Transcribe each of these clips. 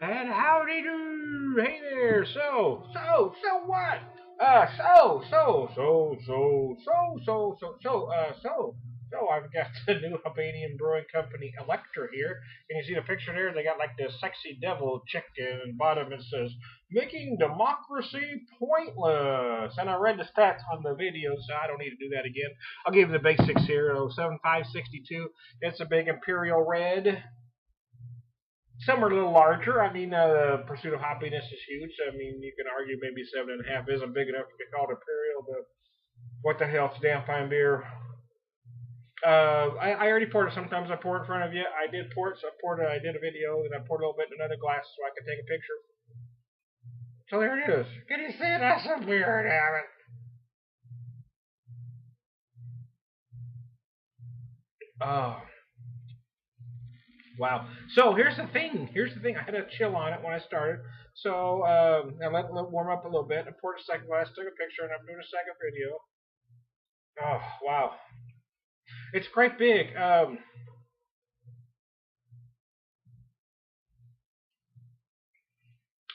And howdy do! Hey there! So what? I've got the new Albanian brewing company Elector here, and you see the picture there. They got like this sexy devil chick in the bottom. It says "Making Democracy Pointless," and I read the stats on the video, so I don't need to do that again. I'll give you the basics here. 7562. It's a big Imperial red. Some are a little larger. I mean, the Pursuit of Happiness is huge. I mean, you can argue maybe 7.5 isn't big enough to be called Imperial, but what the hell? It's a damn fine beer. I already poured it. Sometimes I pour it in front of you. I did pour it, so I did a video, then I poured a little bit in another glass so I could take a picture. So there it is. Can you see it? That's some beer, damn it. Oh, wow. So here's the thing. I had a chill on it when I started. So I let it warm up a little bit. I poured a second glass, took a picture, and I'm doing a second video. Oh, wow. It's quite big.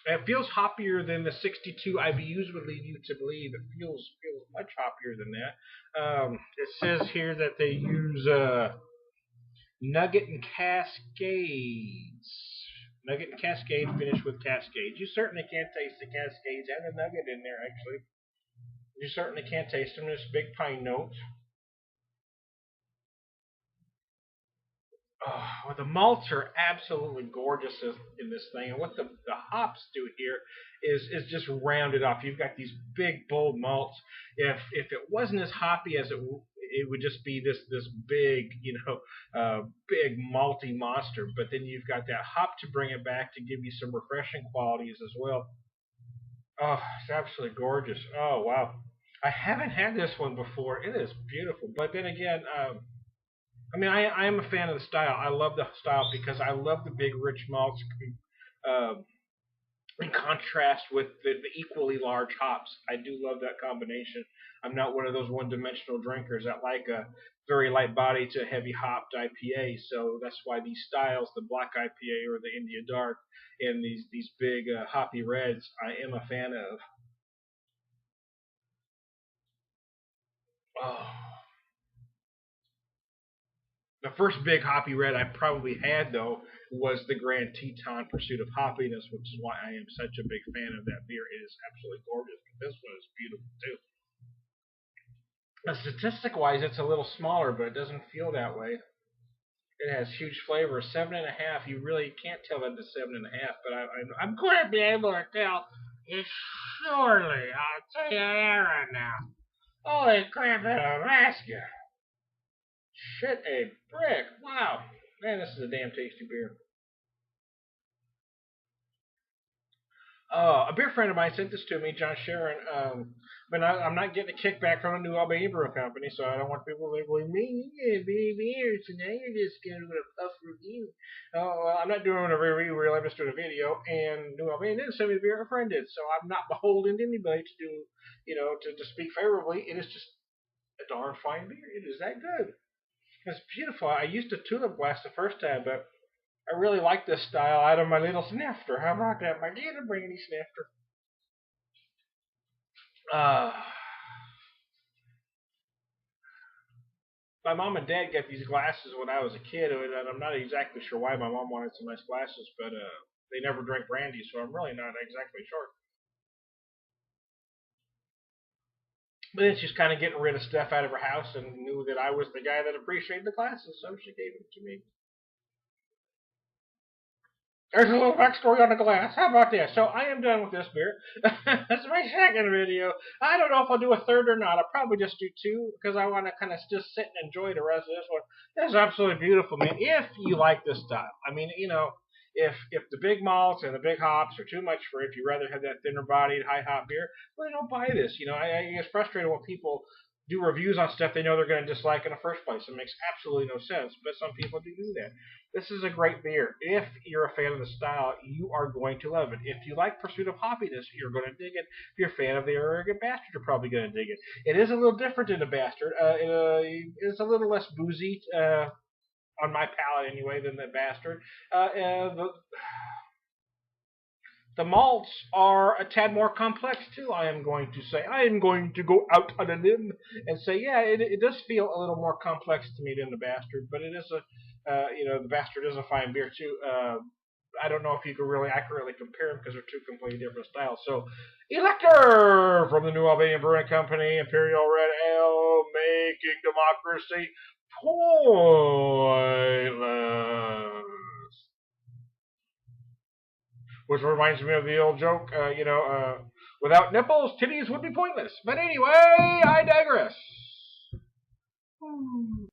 It feels hoppier than the 62 IBUs would lead you to believe. It feels much hoppier than that. It says here that they use Nugget and Cascades. Nugget and Cascade finished with Cascades. You certainly can't taste the Cascades and the Nugget in there, actually. You certainly can't taste them. There's big pine notes. Oh, well, the malts are absolutely gorgeous in this thing, and what the hops do here is just round it off. You've got these big bold malts. If it wasn't as hoppy as it would just be this big big malty monster. But then you've got that hop to bring it back to give you some refreshing qualities as well. Oh, it's absolutely gorgeous. Oh wow, I haven't had this one before. It is beautiful, but then again. I mean, I am a fan of the style. I love the style because I love the big, rich malts uh, in contrast with the equally large hops. I do love that combination. I'm not one of those one-dimensional drinkers that like a very light body to heavy hopped IPA. So that's why these styles, the black IPA or the India Dark, and these big hoppy reds, I am a fan of. Oh, the first big hoppy red I probably had though was the Grand Teton Pursuit of Hoppiness, which is why I am such a big fan of that beer. It is absolutely gorgeous, but this one is beautiful too. Statistic wise, it's a little smaller, but it doesn't feel that way. It has huge flavor. 7.5, you really can't tell that it's 7.5, but I'm going to be able to tell. It's surely, I'll tell you that right now. Holy crap, it'll ask you. Shit a brick. Wow. Man, this is a damn tasty beer. A beer friend of mine sent this to me, John Sharon. I'm not getting a kickback from a new Albanian brew company, so I don't want people labeling me, yeah, beers, and now you're just going to do a puff review. Oh, well, I'm not doing a review, really. I'm just doing a video, and New Albanian didn't send me the beer, a friend did, so I'm not beholden to anybody to do, to speak favorably. It is just a darn fine beer. It is that good. It's beautiful. I used a tulip glass the first time, but I really like this style out of my little snifter. How about that? My dad bring any snifter. Uh, my mom and dad got these glasses when I was a kid, and I'm not exactly sure why my mom wanted some nice glasses, but they never drank brandy, so I'm really not exactly sure. But then she's kind of getting rid of stuff out of her house and knew that I was the guy that appreciated the glasses, so she gave them to me. There's a little backstory on the glass. How about this? So I am done with this beer. That's my second video. I don't know if I'll do a third or not. I'll probably just do two because I want to kind of just sit and enjoy the rest of this one. This is absolutely beautiful, man. If you like this style, I mean, if the big malts and the big hops are too much for you, if you rather have that thinner bodied, high hop beer, well, don't buy this. I get frustrated when people do reviews on stuff they know they're going to dislike in the first place. It makes absolutely no sense, but some people do that. This is a great beer. If you're a fan of the style, you are going to love it. If you like Pursuit of Hoppiness, you're going to dig it. If you're a fan of the Arrogant Bastard, you're probably going to dig it. It is a little different than the Bastard. It's a little less boozy, on my palate anyway, than the Bastard. The malts are a tad more complex too. I am going to say. I am going to go out on a limb and say, yeah, it does feel a little more complex to me than the Bastard, but it is the Bastard is a fine beer too. I don't know if you can really accurately compare them because they're two completely different styles. So, Elector from the New Albanian Brewing Company, Imperial Red Ale, making democracy pointless. Which reminds me of the old joke, without nipples, titties would be pointless. But anyway, I digress.